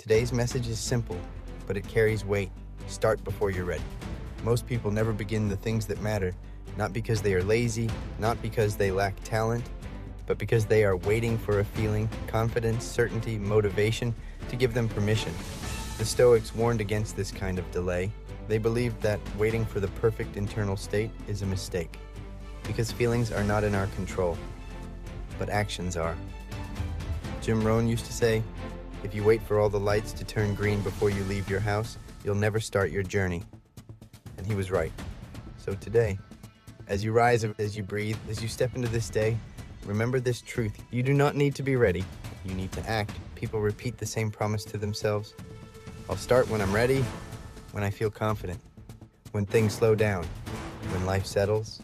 Today's message is simple, but it carries weight. Start before you're ready. Most people never begin the things that matter, not because they are lazy, not because they lack talent, but because they are waiting for a feeling, confidence, certainty, motivation to give them permission. The Stoics warned against this kind of delay. They believed that waiting for the perfect internal state is a mistake, because feelings are not in our control, but actions are. Rohn used to say, if you wait for all the lights to turn green before you leave your house, you'll never start your journey. And he was right. So today, as you rise, as you breathe, as you step into this day, remember this truth. You do not need to be ready. You need to act. People repeat the same promise to themselves. I'll start when I'm ready, when I feel confident, when things slow down, when life settles.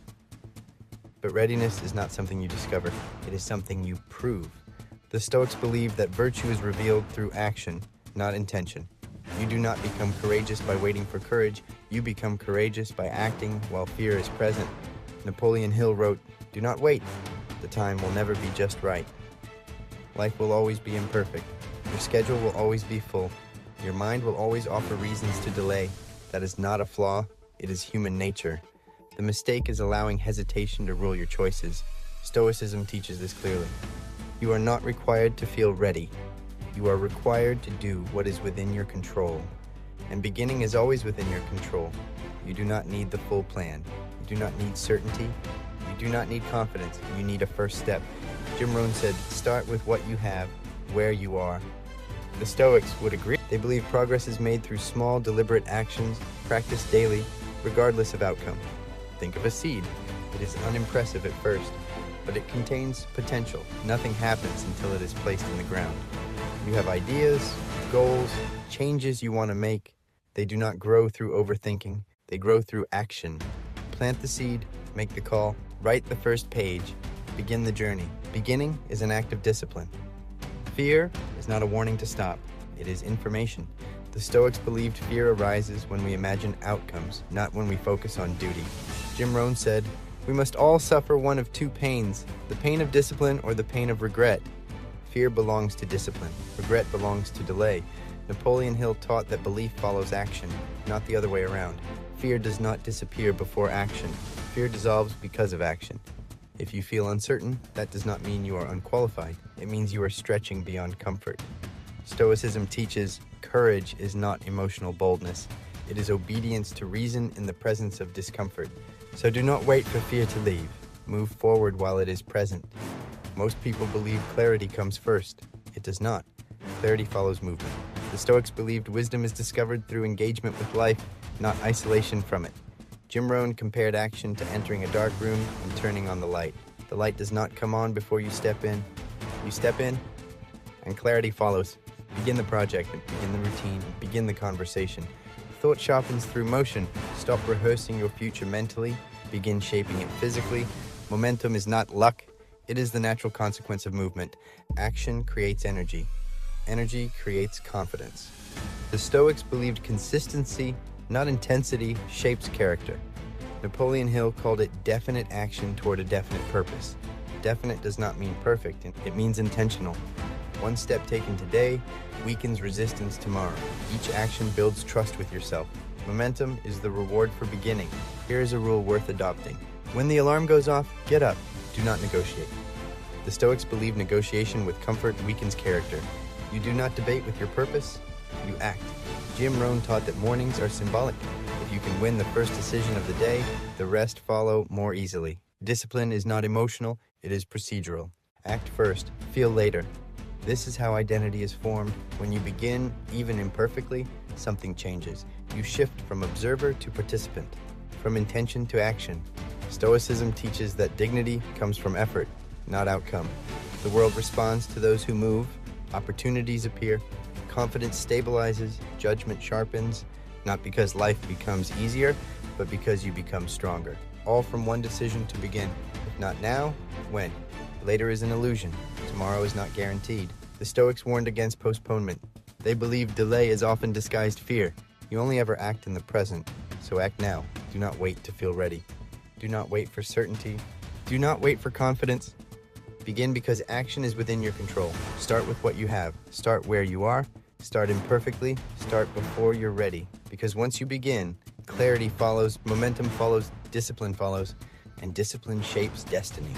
But readiness is not something you discover. It is something you prove. The Stoics believe that virtue is revealed through action, not intention. You do not become courageous by waiting for courage. You become courageous by acting while fear is present. Napoleon Hill wrote, "Do not wait. The time will never be just right." Life will always be imperfect. Your schedule will always be full. Your mind will always offer reasons to delay. That is not a flaw. It is human nature. The mistake is allowing hesitation to rule your choices. Stoicism teaches this clearly. You are not required to feel ready. You are required to do what is within your control. And beginning is always within your control. You do not need the full plan. You do not need certainty. You do not need confidence. You need a first step. Rohn said, start with what you have, where you are. The Stoics would agree. They believe progress is made through small, deliberate actions, practiced daily, regardless of outcome. Think of a seed. It is unimpressive at first, but it contains potential. Nothing happens until it is placed in the ground. You have ideas, goals, changes you want to make. They do not grow through overthinking. They grow through action. Plant the seed, make the call, write the first page, begin the journey. Beginning is an act of discipline. Fear is not a warning to stop. It is information. The Stoics believed fear arises when we imagine outcomes, not when we focus on duty. Rohn said, we must all suffer one of two pains, the pain of discipline or the pain of regret. Fear belongs to discipline. Regret belongs to delay. Napoleon Hill taught that belief follows action, not the other way around. Fear does not disappear before action. Fear dissolves because of action. If you feel uncertain, that does not mean you are unqualified. It means you are stretching beyond comfort. Stoicism teaches courage is not emotional boldness. It is obedience to reason in the presence of discomfort. So do not wait for fear to leave. Move forward while it is present. Most people believe clarity comes first. It does not. Clarity follows movement. The Stoics believed wisdom is discovered through engagement with life, not isolation from it. Rohn compared action to entering a dark room and turning on the light. The light does not come on before you step in. You step in, and clarity follows. Begin the project, begin the routine, begin the conversation. Thought sharpens through motion. Stop rehearsing your future mentally. Begin shaping it physically. Momentum is not luck. It is the natural consequence of movement. Action creates energy. Energy creates confidence. The Stoics believed consistency, not intensity, shapes character. Napoleon Hill called it definite action toward a definite purpose. Definite does not mean perfect. It means intentional. One step taken today weakens resistance tomorrow. Each action builds trust with yourself. Momentum is the reward for beginning. Here is a rule worth adopting. When the alarm goes off, get up. Do not negotiate. The Stoics believe negotiation with comfort weakens character. You do not debate with your purpose, you act. Rohn taught that mornings are symbolic. If you can win the first decision of the day, the rest follow more easily. Discipline is not emotional, it is procedural. Act first, feel later. This is how identity is formed. When you begin, even imperfectly, something changes. You shift from observer to participant, from intention to action. Stoicism teaches that dignity comes from effort, not outcome. The world responds to those who move. Opportunities appear. Confidence stabilizes. Judgment sharpens. Not because life becomes easier, but because you become stronger. All from one decision to begin. If not now, when? Later is an illusion. Tomorrow is not guaranteed. The Stoics warned against postponement. They believe delay is often disguised fear. You only ever act in the present, so act now. Do not wait to feel ready. Do not wait for certainty. Do not wait for confidence. Begin because action is within your control. Start with what you have. Start where you are. Start imperfectly, start before you're ready. Because once you begin, clarity follows, momentum follows, discipline follows, and discipline shapes destiny.